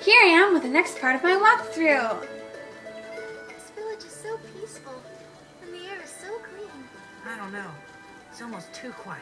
Here I am with the next part of my walkthrough. This village is so peaceful, and the air is so clean. I don't know. It's almost too quiet.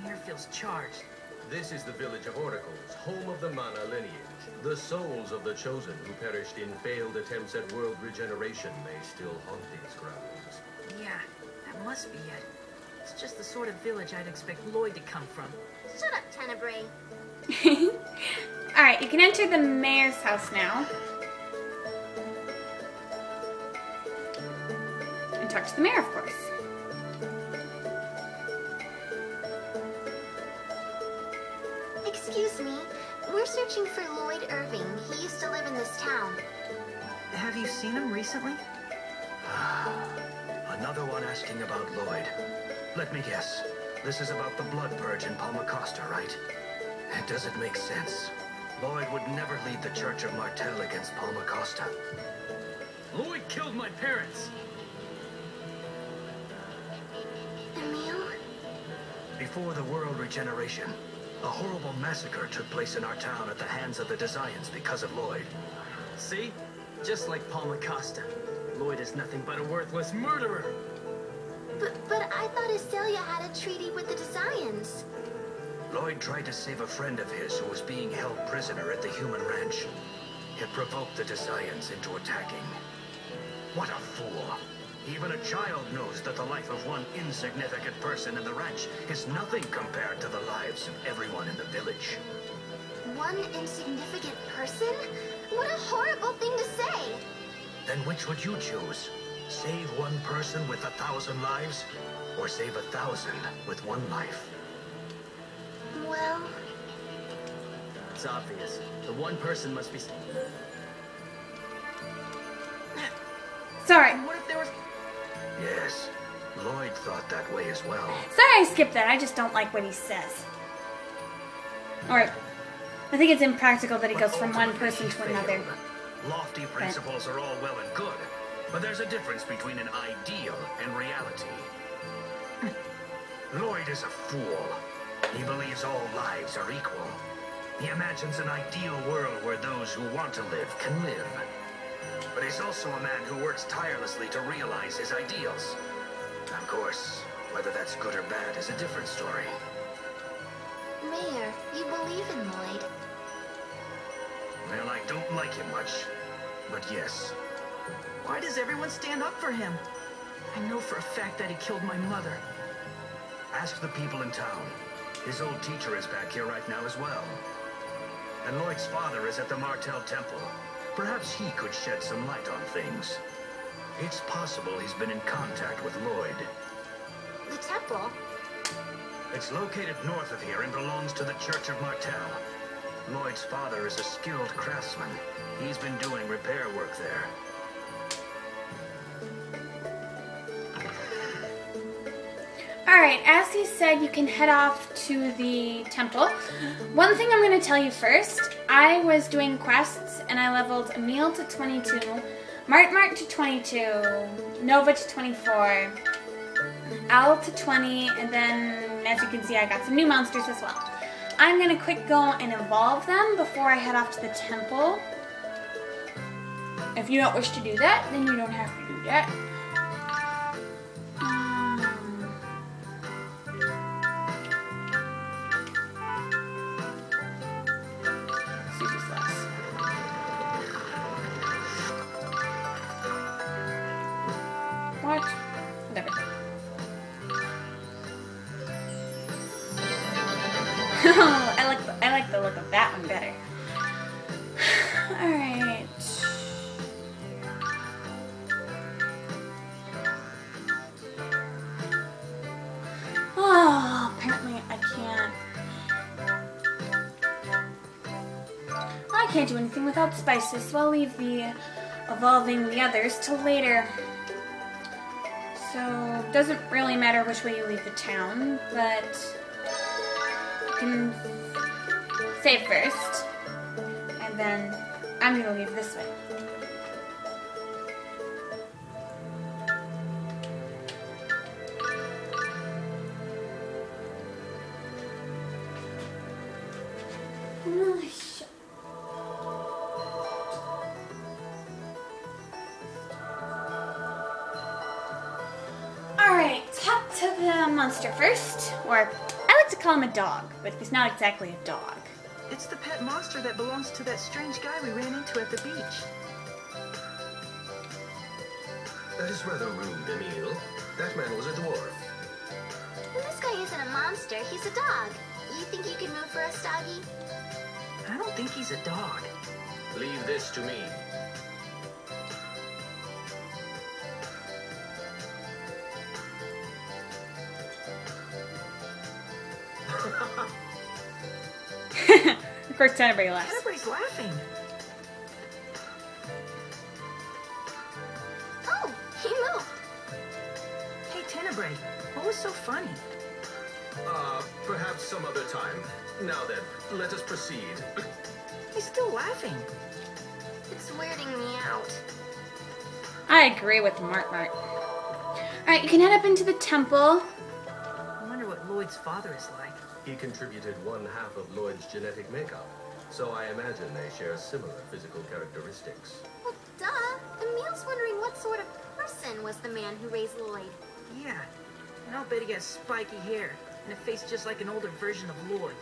The air feels charged. This is the village of Oracles, home of the Mana lineage. The souls of the chosen who perished in failed attempts at world regeneration may still haunt these grounds. Yeah, that must be it. It's just the sort of village I'd expect Lloyd to come from. Shut up, Tenebrae. Alright, you can enter the mayor's house now. And talk to the mayor, of course. Excuse me, we're searching for Lloyd Irving. He used to live in this town. Have you seen him recently? Another one asking about Lloyd. Let me guess. This is about the blood purge in Palmacosta, right? Does it make sense? Lloyd would never lead the Church of Martel against Palmacosta. Lloyd killed my parents! Emil? Before the world regeneration, a horrible massacre took place in our town at the hands of the Desians because of Lloyd. See? Just like Palmacosta. Lloyd is nothing but a worthless murderer. But I thought Acelia had a treaty with the Desians. Lloyd tried to save a friend of his who was being held prisoner at the human ranch. It provoked the Desians into attacking. What a fool. Even a child knows that the life of one insignificant person in the ranch is nothing compared to the lives of everyone in the village. One insignificant person? What a horrible thing to say! Then which would you choose? Save one person with 1,000 lives? Or save 1,000 with one life? Well... It's obvious. The one person must be... Sorry. What if there was... Yes, Lloyd thought that way as well. Sorry I skipped that. I just don't like what he says. Or, I think it's impractical that he goes from one person to another. Lofty principles are all well and good, but there's a difference between an ideal and reality. Lloyd is a fool. He believes all lives are equal. He imagines an ideal world where those who want to live can live. But he's also a man who works tirelessly to realize his ideals. Of course, whether that's good or bad is a different story. Mayor, you believe in Lloyd. Well, I don't like him much, but yes. Why does everyone stand up for him? I know for a fact that he killed my mother. Ask the people in town. His old teacher is back here right now as well. And Lloyd's father is at the Martel Temple. Perhaps he could shed some light on things. It's possible he's been in contact with Lloyd. The temple? It's located north of here and belongs to the Church of Martel. Lloyd's father is a skilled craftsman. He's been doing repair work there. Alright, as he said, you can head off to the temple. One thing I'm going to tell you first. I was doing quests, and I leveled Emil to 22, Mart to 22, Nova to 24, Al to 20, and then, as you can see, I got some new monsters as well. I'm going to quick go and evolve them before I head off to the temple. If you don't wish to do that, then you don't have to do that. What? Whatever. I like the look of that one better. Alright. Oh, apparently I can't do anything without spices, so I'll leave the evolving the others till later. So, it doesn't really matter which way you leave the town, but you can save first, and then I'm going to leave this way. monster first, or I like to call him a dog, but he's not exactly a dog. It's the pet monster that belongs to that strange guy we ran into at the beach. That is rather rude, Emil. That man was a dwarf. This guy isn't a monster, he's a dog. You think you can move for us, doggy? I don't think he's a dog. Leave this to me. Of course, Tenebrae laughs. Tenebrae's laughing. Oh, he moved. Hey, Tenebrae, what was so funny? Perhaps some other time. Now then, let us proceed. He's still laughing. It's weirding me out. I agree with Mart Mart. Alright, you can head up into the temple. I wonder what Lloyd's father is like. He contributed 1/2 of Lloyd's genetic makeup, so I imagine they share similar physical characteristics. Well, duh. Emil's wondering what sort of person was the man who raised Lloyd. Yeah, and I'll bet he has spiky hair and a face just like an older version of Lloyd.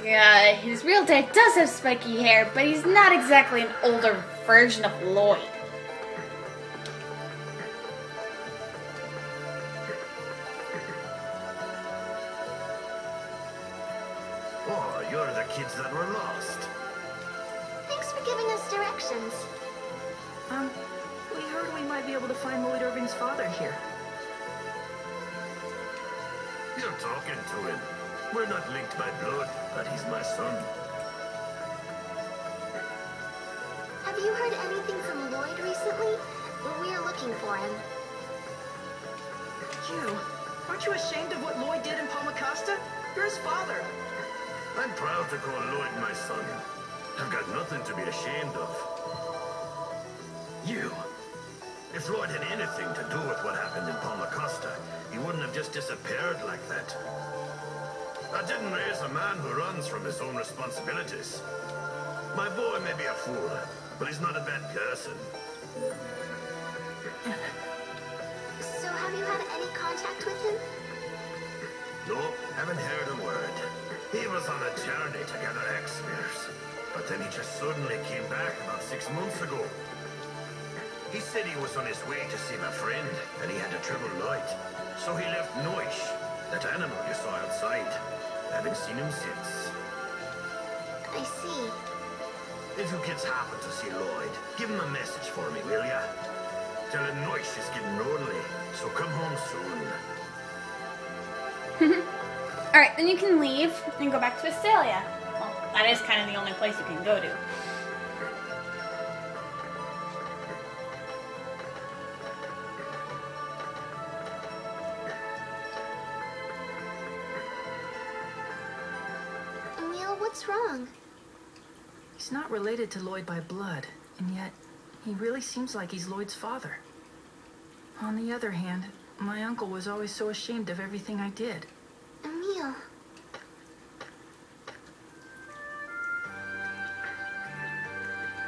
Yeah, his real type does have spiky hair, but he's not exactly an older version of Lloyd. Oh, you're the kids that were lost. Thanks for giving us directions. We heard we might be able to find Lloyd Irving's father here. You're talking to him. We're not linked by blood, but he's my son. Have you heard anything from Lloyd recently? We're looking for him. You, aren't you ashamed of what Lloyd did in Palmacosta? You're his father. I'm proud to call Lloyd my son. I've got nothing to be ashamed of. You. If Lloyd had anything to do with what happened in Palmacosta, he wouldn't have just disappeared like that. I didn't raise a man who runs from his own responsibilities. My boy may be a fool, but he's not a bad person. So have you had any contact with him? Nope, haven't heard a word. He was on a journey to gather X-Spheres, but then he just suddenly came back about 6 months ago. He said he was on his way to see my friend, and he had to travel light. So he left Noish, that animal you saw outside. Haven't seen him since. I see. If you kids happen to see Lloyd, give him a message for me, will ya? Tell him Noish is getting lonely, so come home soon. Alright, then you can leave and go back to Visalia. Well, that is kind of the only place you can go to. Emil, what's wrong? He's not related to Lloyd by blood, and yet he really seems like he's Lloyd's father. On the other hand, my uncle was always so ashamed of everything I did. Emil.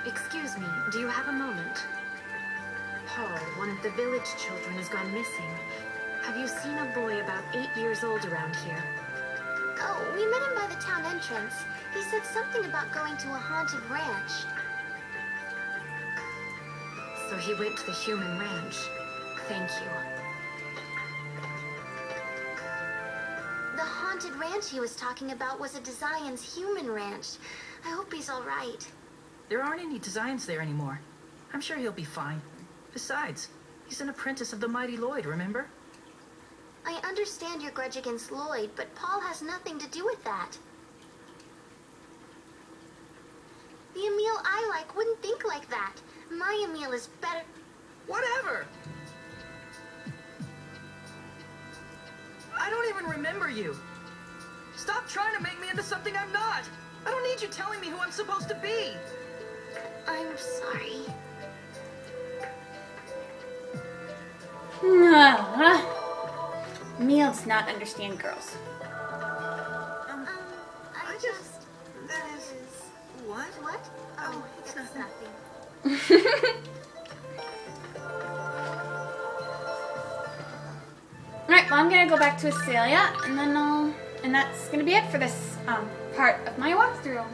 Excuse me, do you have a moment? Paul, one of the village children, has gone missing. Have you seen a boy about 8 years old around here? Oh, we met him by the town entrance. He said something about going to a haunted ranch. So he went to the human ranch. Thank you. The haunted ranch he was talking about was a Desian's human ranch. I hope he's all right. There aren't any designs there anymore. I'm sure he'll be fine. Besides, he's an apprentice of the mighty Lloyd, remember? I understand your grudge against Lloyd, but Paul has nothing to do with that. The Emil I like wouldn't think like that. My Emil is better. Whatever! I don't even remember you. Stop trying to make me into something I'm not. I don't need you telling me who I'm supposed to be. I'm sorry. Emil does not understand girls. I just... That is... What? What? Oh, it's nothing. nothing. Well, I'm gonna go back to Australia, and then and that's gonna be it for this part of my walkthrough.